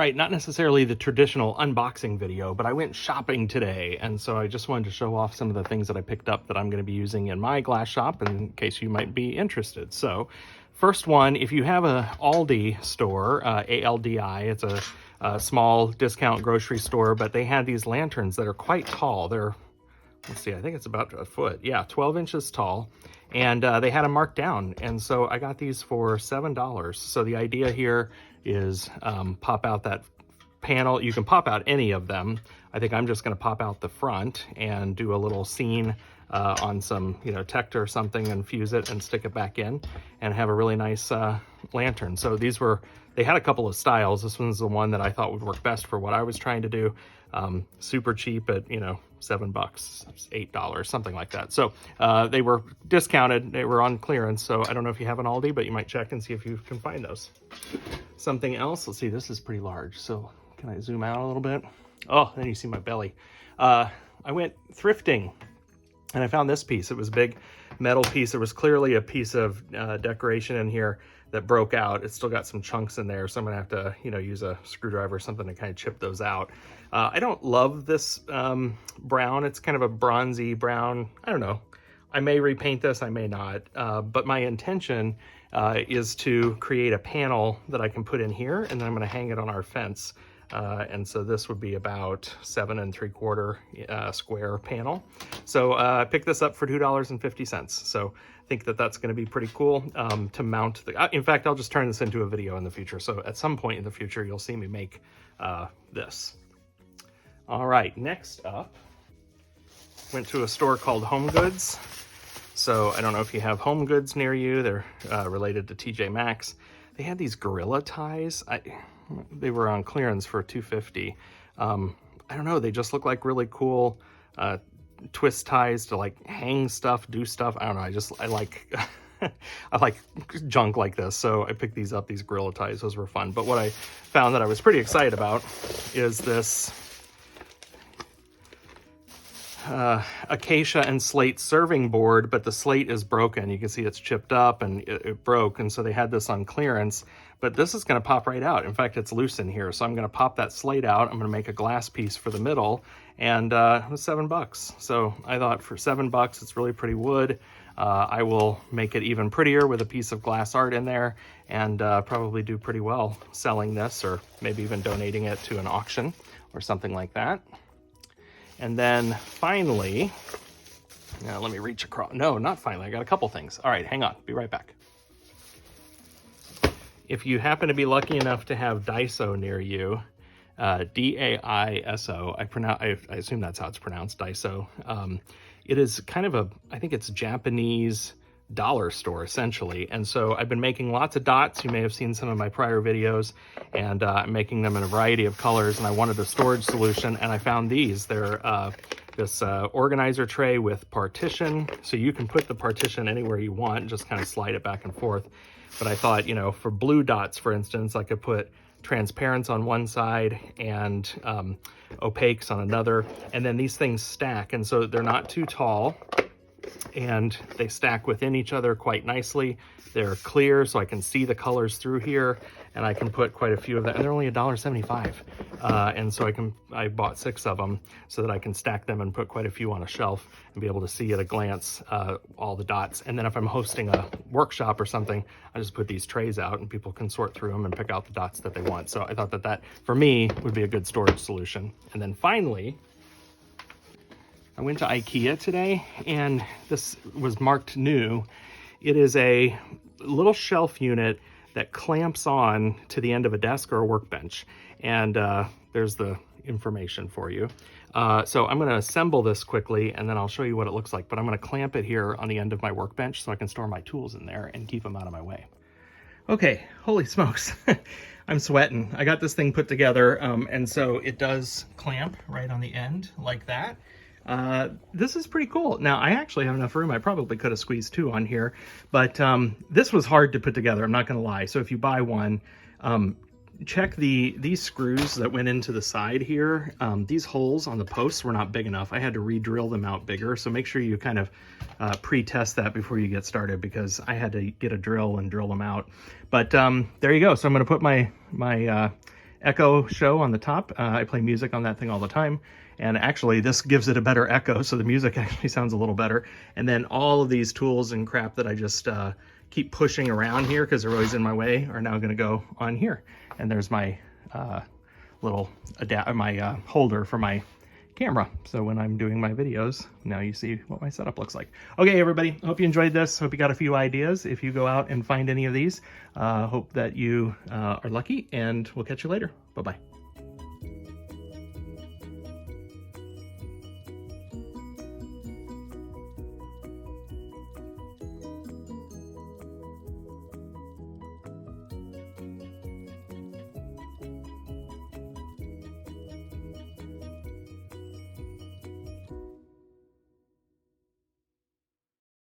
right, not necessarily the traditional unboxing video, but I went shopping today, and so I just wanted to show off some of the things that I picked up that I'm going to be using in my glass shop in case you might be interested. So first one, if you have a Aldi store, ALDI, it's a small discount grocery store, but they had these lanterns that are quite tall. They're, let's see, I think it's about a foot. Yeah, 12 inches tall. And they had them marked down. And so I got these for $7. So the idea here is pop out that panel. You can pop out any of them. I think I'm just going to pop out the front and do a little scene on some, Tecta or something and fuse it and stick it back in and have a really nice lantern. So they had a couple of styles. This one's the one that I thought would work best for what I was trying to do. Super cheap at, $7, $8, something like that. So they were discounted. They were on clearance. So I don't know if you have an Aldi, but you might check and see if you can find those. Something else. Let's see, this is pretty large. So can I zoom out a little bit? Oh, then you see my belly. I went thrifting and I found this piece. It was a big metal piece. There was clearly a piece of decoration in here that broke out. It's still got some chunks in there, so I'm gonna have to, use a screwdriver or something to kind of chip those out. I don't love this brown. It's kind of a bronzy brown. I don't know. I may repaint this, I may not. But my intention is to create a panel that I can put in here, and then I'm gonna hang it on our fence. And so this would be about 7 3/4 square panel. So I picked this up for $2.50. So I think that that's going to be pretty cool to mount. In fact, I'll just turn this into a video in the future. So at some point in the future, you'll see me make this. All right, next up, went to a store called Home Goods. So I don't know if you have Home Goods near you. They're related to TJ Maxx. They had these gorilla ties. They were on clearance for $2.50. I don't know, they just look like really cool twist ties to like hang stuff, do stuff. I don't know, I like I like junk like this, so I picked these up, these gorilla ties. Those were fun. But what I found that I was pretty excited about is this acacia and slate serving board, but the slate is broken. You can see it's chipped up and it broke, and so they had this on clearance. But this is going to pop right out. In fact, it's loose in here, so I'm going to pop that slate out. I'm going to make a glass piece for the middle, and it was $7. So I thought for $7, it's really pretty wood. I will make it even prettier with a piece of glass art in there, and probably do pretty well selling this, or maybe even donating it to an auction or something like that. And then finally, let me reach across. No, not finally. I got a couple things. All right, hang on. Be right back. If you happen to be lucky enough to have Daiso near you, D-A-I-S-O, I assume that's how it's pronounced, Daiso. It is kind of I think it's Japanese dollar store essentially. And so I've been making lots of dots. You may have seen some of my prior videos, and I'm making them in a variety of colors, and I wanted a storage solution, and I found these. They're this organizer tray with partition, so you can put the partition anywhere you want, just kind of slide it back and forth. But I thought, for blue dots, for instance, I could put transparents on one side and opaques on another, and then these things stack, and so they're not too tall, and they stack within each other quite nicely. They're clear, so I can see the colors through here, and I can put quite a few of them. And they're only $1.75, and so I bought 6 of them so that I can stack them and put quite a few on a shelf and be able to see at a glance all the dots. And then if I'm hosting a workshop or something, I just put these trays out, and people can sort through them and pick out the dots that they want. So I thought that for me would be a good storage solution. And then finally, I went to Ikea today, and this was marked new. It is a little shelf unit that clamps on to the end of a desk or a workbench. And there's the information for you. So I'm going to assemble this quickly, and then I'll show you what it looks like. But I'm going to clamp it here on the end of my workbench so I can store my tools in there and keep them out of my way. Okay, holy smokes. I'm sweating. I got this thing put together, and so it does clamp right on the end like that. This is pretty cool. Now, I actually have enough room. I probably could have squeezed 2 on here, but this was hard to put together, I'm not going to lie. So if you buy one, check these screws that went into the side here. These holes on the posts were not big enough. I had to re-drill them out bigger, so make sure you kind of pre-test that before you get started, because I had to get a drill and drill them out. But there you go. So I'm going to put my Echo Show on the top. I play music on that thing all the time. And actually this gives it a better echo, so the music actually sounds a little better. And then all of these tools and crap that I just keep pushing around here because they're always in my way are now gonna go on here. And there's my little holder for my camera. So when I'm doing my videos, now you see what my setup looks like. Okay, everybody, hope you enjoyed this. Hope you got a few ideas. If you go out and find any of these, hope that you are lucky, and we'll catch you later. Bye-bye.